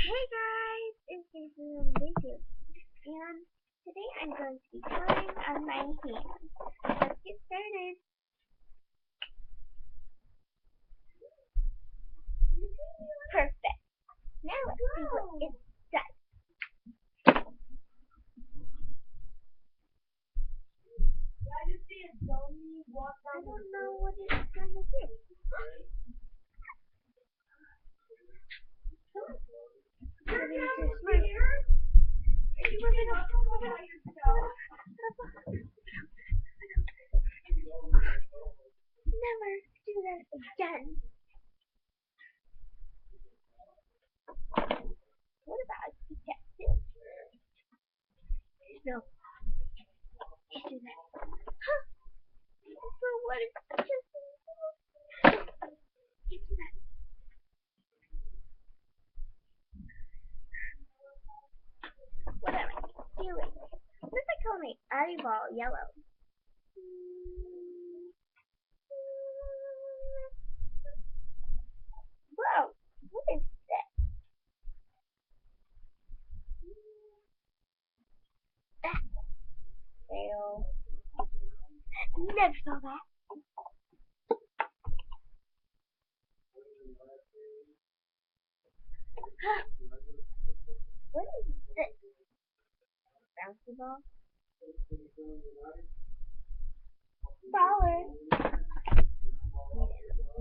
Hey guys, it's Jason on YouTube, and today I'm going to be drawing on my hand. Let's get started. Perfect. Now let's see what it does. I don't know what it's going to do. Never do that again. What about detective? No. Can't do that. Huh? So what is just can't do that. What am I doing? What if I color my eyeball yellow? Whoa, what is this? That fail. Never saw that. Huh. What is this? Bouncy ball? Baller.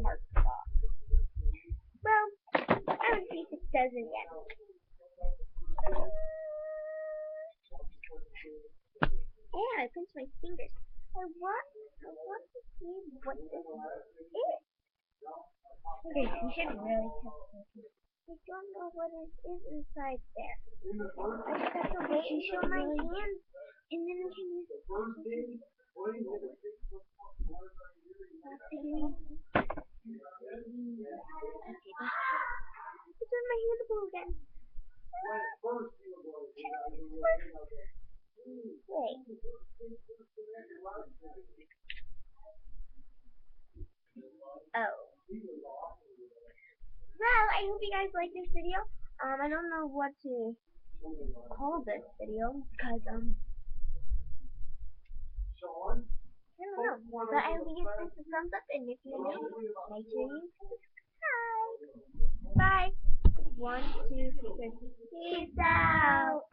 Mark ball. Well, I would see if it does it again. Yeah, I pinched my fingers. I want to see what this is. Okay, you should really test this. I don't know what it is inside there. I just have to wait and show my hand, and then we can use it. It's on my hand again. Wait. Oh. Well, I hope you guys like this video. I don't know what to call this video because I don't know. But I hope you guys give a thumbs up, and if you're new, make sure you subscribe. Bye. 1, 2, 3. Peace out.